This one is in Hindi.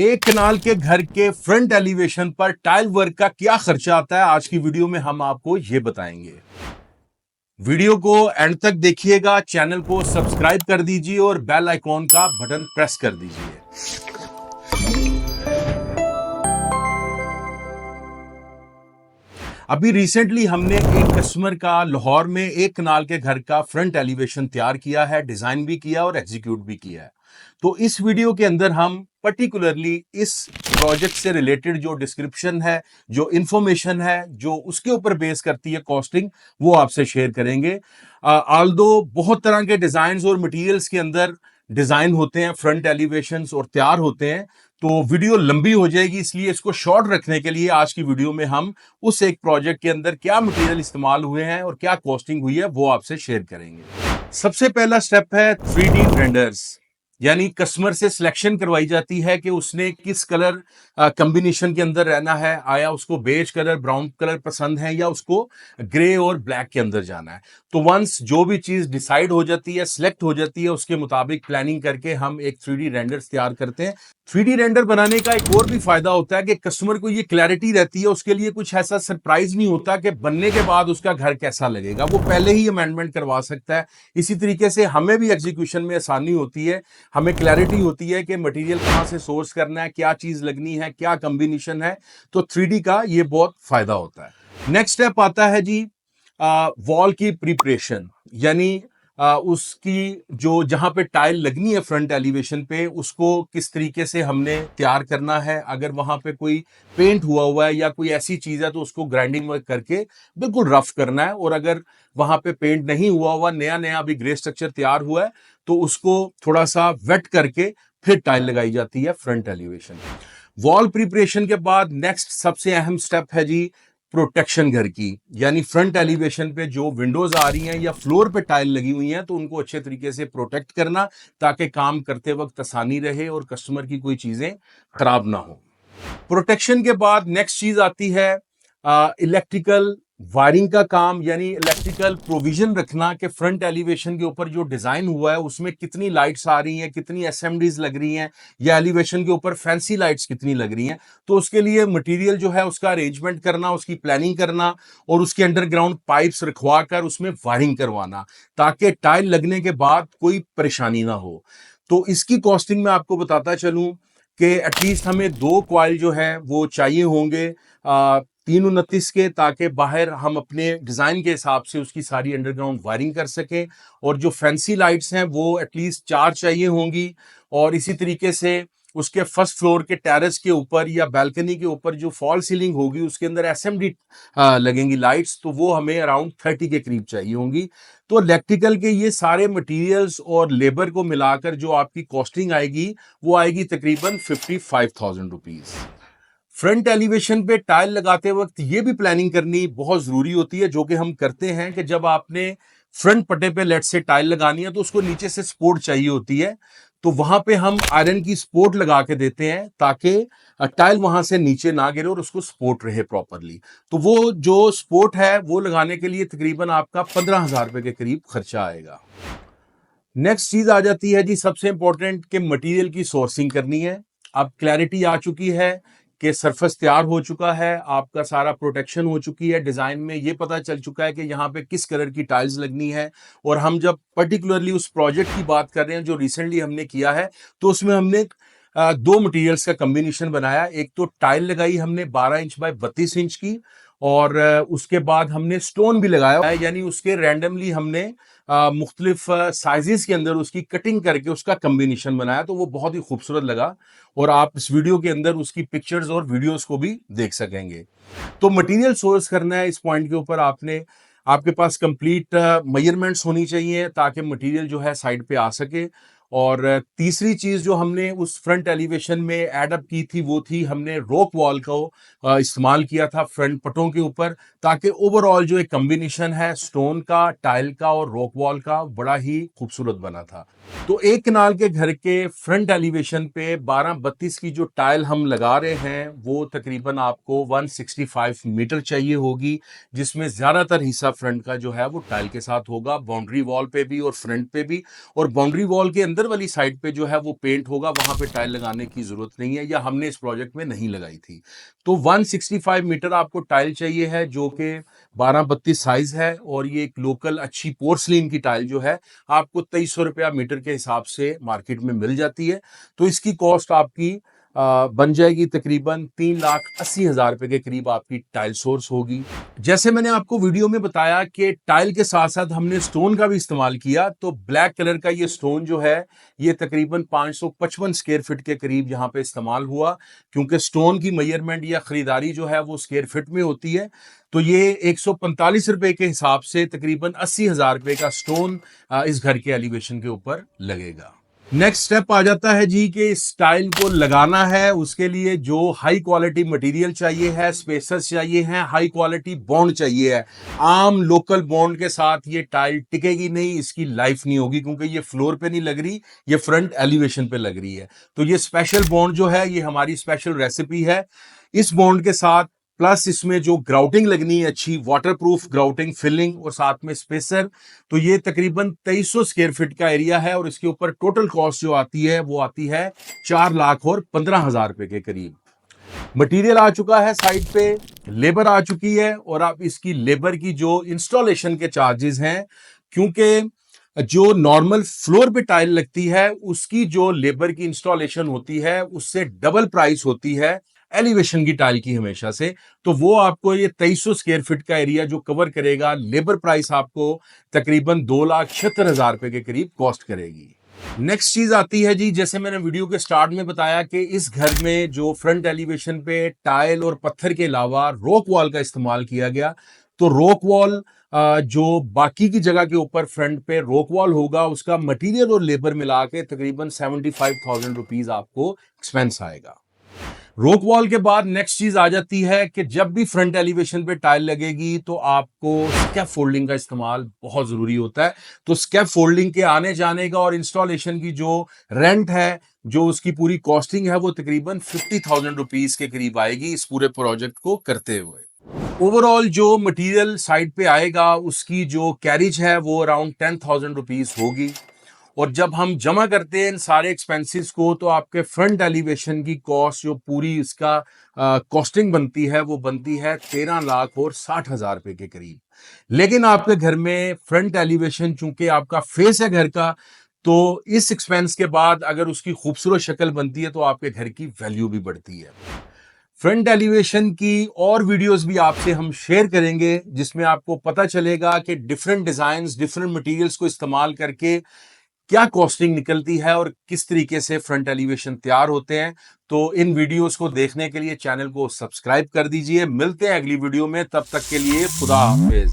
एक कनाल के घर के फ्रंट एलिवेशन पर टाइल वर्क का क्या खर्चा आता है, आज की वीडियो में हम आपको ये बताएंगे। वीडियो को एंड तक देखिएगा, चैनल को सब्सक्राइब कर दीजिए और बेल आइकॉन का बटन प्रेस कर दीजिए। अभी रिसेंटली हमने एक कस्टमर का लाहौर में एक कनाल के घर का फ्रंट एलिवेशन तैयार किया है, डिजाइन भी किया और एग्जीक्यूट भी किया है। तो इस वीडियो के अंदर हम पर्टिकुलरली इस प्रोजेक्ट से रिलेटेड जो डिस्क्रिप्शन है, जो इंफॉर्मेशन है, जो उसके ऊपर बेस करती है कॉस्टिंग, वो आपसे शेयर करेंगे। ऑल्दो बहुत तरह के डिजाइन और मटेरियल्स के अंदर डिजाइन होते हैं, फ्रंट एलिवेशंस और तैयार होते हैं, तो वीडियो लंबी हो जाएगी, इसलिए इसको शॉर्ट रखने के लिए आज की वीडियो में हम उस एक प्रोजेक्ट के अंदर क्या मटेरियल इस्तेमाल हुए हैं और क्या कॉस्टिंग हुई है वो आपसे शेयर करेंगे। सबसे पहला स्टेप है 3D रेंडर्स, यानी कस्टमर से सिलेक्शन करवाई जाती है कि उसने किस कलर कॉम्बिनेशन के अंदर रहना है। आया उसको बेज कलर, ब्राउन कलर पसंद है या उसको ग्रे और ब्लैक के अंदर जाना है। तो वंस जो भी चीज डिसाइड हो जाती है, सिलेक्ट हो जाती है, उसके मुताबिक प्लानिंग करके हम एक 3D रेंडर्स तैयार करते हैं। 3D रेंडर बनाने का एक और भी फायदा होता है कि कस्टमर को ये क्लैरिटी रहती है, उसके लिए कुछ ऐसा सरप्राइज नहीं होता कि बनने के बाद उसका घर कैसा लगेगा, वो पहले ही अमेंडमेंट करवा सकता है। इसी तरीके से हमें भी एग्जीक्यूशन में आसानी होती है, हमें क्लैरिटी होती है कि मटेरियल कहाँ से सोर्स करना है, क्या चीज लगनी है, क्या कॉम्बिनेशन है। तो 3D का ये बहुत फायदा होता है। नेक्स्ट स्टेप आता है जी वॉल की प्रिपरेशन, यानी उसकी जो जहां पे टाइल लगनी है फ्रंट एलिवेशन पे, उसको किस तरीके से हमने तैयार करना है। अगर वहां पे कोई पेंट हुआ है या कोई ऐसी चीज है तो उसको ग्राइंडिंग वर्क करके बिल्कुल रफ करना है, और अगर वहां पे पेंट नहीं हुआ, नया नया अभी ग्रे स्ट्रक्चर तैयार हुआ है, तो उसको थोड़ा सा वेट करके फिर टाइल लगाई जाती है फ्रंट एलिवेशन। वॉल प्रिपरेशन के बाद नेक्स्ट सबसे अहम स्टेप है जी प्रोटेक्शन घर की, यानी फ्रंट एलिवेशन पे जो विंडोज आ रही हैं या फ्लोर पे टाइल लगी हुई हैं, तो उनको अच्छे तरीके से प्रोटेक्ट करना ताकि काम करते वक्त आसानी रहे और कस्टमर की कोई चीजें खराब ना हो। प्रोटेक्शन के बाद नेक्स्ट चीज आती है इलेक्ट्रिकल वायरिंग का काम, यानी इलेक्ट्रिकल प्रोविजन रखना कि फ्रंट एलिवेशन के ऊपर जो डिजाइन हुआ है उसमें कितनी लाइट्स आ रही हैं, कितनी एसएमडीज लग रही हैं, या एलिवेशन के ऊपर फैंसी लाइट्स कितनी लग रही हैं। तो उसके लिए मटेरियल जो है उसका अरेंजमेंट करना, उसकी प्लानिंग करना और उसके अंडरग्राउंड पाइप्स रखवा कर उसमें वायरिंग करवाना ताकि टाइल लगने के बाद कोई परेशानी ना हो। तो इसकी कॉस्टिंग में आपको बताता चलूं कि एटलीस्ट हमें 2 कॉइल जो है वो चाहिए होंगे 329 के, ताकि बाहर हम अपने डिजाइन के हिसाब से उसकी सारी अंडरग्राउंड वायरिंग कर सकें। और जो फैंसी लाइट्स हैं वो एटलीस्ट 4 चाहिए होंगी। और इसी तरीके से उसके फर्स्ट फ्लोर के टेरेस के ऊपर या बैल्कनी के ऊपर जो फॉल सीलिंग होगी उसके अंदर एसएमडी लगेंगी लाइट्स, तो वो हमें अराउंड 30 के करीब चाहिए होंगी। तो इलेक्ट्रिकल के ये सारे मटेरियल्स और लेबर को मिलाकर जो आपकी कॉस्टिंग आएगी वो आएगी तकरीबन 55,000 रुपीज। फ्रंट एलिवेशन पे टाइल लगाते वक्त ये भी प्लानिंग करनी बहुत जरूरी होती है, जो कि हम करते हैं कि जब आपने फ्रंट पट्टे पे लेट से टाइल लगानी है तो उसको नीचे से सपोर्ट चाहिए होती है। तो वहां पे हम आयरन की सपोर्ट लगा के देते हैं ताकि टाइल वहां से नीचे ना गिरे और उसको सपोर्ट रहे प्रॉपरली। तो वो जो सपोर्ट है वो लगाने के लिए तकरीबन आपका 15,000 रुपए के करीब खर्चा आएगा। नेक्स्ट चीज आ जाती है जी सबसे इंपॉर्टेंट, कि मटेरियल की सोर्सिंग करनी है। अब क्लैरिटी आ चुकी है कि सरफेस तैयार हो चुका है, आपका सारा प्रोटेक्शन हो चुकी है, डिजाइन में ये पता चल चुका है कि यहाँ पे किस कलर की टाइल्स लगनी है। और हम जब पर्टिकुलरली उस प्रोजेक्ट की बात कर रहे हैं जो रिसेंटली हमने किया है, तो उसमें हमने 2 मटेरियल्स का कॉम्बिनेशन बनाया। एक तो टाइल लगाई हमने 12 इंच बाय 32 इंच की, और उसके बाद हमने स्टोन भी लगाया, यानी उसके रैंडमली हमने मुख्तलिफ साइजेस के अंदर उसकी कटिंग करके उसका कॉम्बिनेशन बनाया, तो वो बहुत ही खूबसूरत लगा। और आप इस वीडियो के अंदर उसकी पिक्चर्स और वीडियोस को भी देख सकेंगे। तो मटेरियल सोर्स करना है, इस पॉइंट के ऊपर आपके पास कंप्लीट मेजरमेंट्स होनी चाहिए ताकि मटेरियल जो है साइड पे आ सके। और तीसरी चीज जो हमने उस फ्रंट एलिवेशन में एड अप की थी वो थी हमने रॉक वॉल को इस्तेमाल किया था फ्रंट पटों के ऊपर, ताकि ओवरऑल जो एक कॉम्बिनेशन है स्टोन का, टाइल का और रॉक वॉल का, बड़ा ही खूबसूरत बना था। तो एक कनाल के घर के फ्रंट एलिवेशन पे 12-32 की जो टाइल हम लगा रहे हैं वो तकरीबन आपको 165 मीटर चाहिए होगी, जिसमें ज्यादातर हिस्सा फ्रंट का जो है वो टाइल के साथ होगा, बाउंड्री वॉल पे भी और फ्रंट पे भी। और बाउंड्री वॉल के अंदर अंदर वाली साइड पे जो है वो पेंट होगा, वहां पे टाइल लगाने की जरूरत नहीं है, या हमने इस प्रोजेक्ट में नहीं लगाई थी। तो 165 मीटर आपको टाइल चाहिए है, जो कि 12-32 साइज है, और ये एक लोकल अच्छी पोर्सलिन की टाइल जो है आपको 2300 रुपया मीटर के हिसाब से मार्केट में मिल जाती है। तो इसकी कॉस्ट आपकी बन जाएगी तकरीबन 3,80,000 रुपए के करीब आपकी टाइल सोर्स होगी। जैसे मैंने आपको वीडियो में बताया कि टाइल के साथ साथ हमने स्टोन का भी इस्तेमाल किया, तो ब्लैक कलर का ये स्टोन जो है ये तकरीबन 555 स्क्वायर फीट के करीब यहाँ पे इस्तेमाल हुआ, क्योंकि स्टोन की मेजरमेंट या खरीदारी जो है वो स्क्वायर फीट में होती है। तो ये 145 रुपए के हिसाब से तकरीबन 80,000 रुपए का स्टोन इस घर के एलिवेशन के ऊपर लगेगा। नेक्स्ट स्टेप आ जाता है जी कि इस टाइल को लगाना है, उसके लिए जो हाई क्वालिटी मटेरियल चाहिए है, स्पेसर्स चाहिए हैं, हाई क्वालिटी बॉन्ड चाहिए है। आम लोकल बॉन्ड के साथ ये टाइल टिकेगी नहीं, इसकी लाइफ नहीं होगी, क्योंकि ये फ्लोर पे नहीं लग रही, ये फ्रंट एलिवेशन पे लग रही है। तो ये स्पेशल बॉन्ड जो है ये हमारी स्पेशल रेसिपी है। इस बॉन्ड के साथ प्लस इसमें जो ग्राउटिंग लगनी है, अच्छी वाटरप्रूफ ग्राउटिंग फिलिंग, और साथ में स्पेसर, तो ये तकरीबन 2300 स्क्वायर फीट का एरिया है, और इसके ऊपर टोटल कॉस्ट जो आती है वो आती है 4,15,000 रुपए के करीब। मटेरियल आ चुका है साइड पे, लेबर आ चुकी है, और आप इसकी लेबर की जो इंस्टॉलेशन के चार्जेस हैं, क्योंकि जो नॉर्मल फ्लोर पे टाइल लगती है उसकी जो लेबर की इंस्टॉलेशन होती है उससे डबल प्राइस होती है एलिवेशन की टाइल की हमेशा से। तो वो आपको ये 2300 स्क्वायर फीट का एरिया जो कवर करेगा, लेबर प्राइस आपको तकरीबन 2,76,000 रुपए के करीब कॉस्ट करेगी। नेक्स्ट चीज आती है जी, जैसे मैंने वीडियो के स्टार्ट में बताया कि इस घर में जो फ्रंट एलिवेशन पे टाइल और पत्थर के अलावा रॉक वॉल का इस्तेमाल किया गया। तो रॉक वॉल जो बाकी की जगह के ऊपर फ्रंट पे रॉक वॉल होगा, उसका मटेरियल और लेबर मिला के तकरीबन 75,000 रुपीज आपको एक्सपेंस आएगा। रॉक वॉल के बाद नेक्स्ट चीज आ जाती है कि जब भी फ्रंट एलिवेशन पे टाइल लगेगी तो आपको स्कैप फोल्डिंग का इस्तेमाल बहुत जरूरी होता है। तो स्कैप फोल्डिंग के आने जाने का और इंस्टॉलेशन की जो रेंट है, जो उसकी पूरी कॉस्टिंग है, वो तकरीबन 50,000 रुपीज के करीब आएगी इस पूरे प्रोजेक्ट को करते हुए। ओवरऑल जो मटेरियल साइड पे आएगा उसकी जो कैरिज है वो अराउंड 10,000 रुपीज होगी, और जब हम जमा करते हैं इन सारे एक्सपेंसेस को तो आपके फ्रंट एलिवेशन की कॉस्ट जो पूरी इसका कॉस्टिंग बनती है वो बनती है 13,60,000 रुपए के करीब। लेकिन आपके घर में फ्रंट एलिवेशन चूंकि आपका फेस है घर का, तो इस एक्सपेंस के बाद अगर उसकी खूबसूरत शक्ल बनती है तो आपके घर की वैल्यू भी बढ़ती है। फ्रंट एलिवेशन की और वीडियोस भी आपसे हम शेयर करेंगे, जिसमें आपको पता चलेगा कि डिफरेंट डिजाइन्स, डिफरेंट मटेरियल्स को इस्तेमाल करके क्या कॉस्टिंग निकलती है और किस तरीके से फ्रंट एलिवेशन तैयार होते हैं। तो इन वीडियोस को देखने के लिए चैनल को सब्सक्राइब कर दीजिए। मिलते हैं अगली वीडियो में, तब तक के लिए खुदा हाफिज।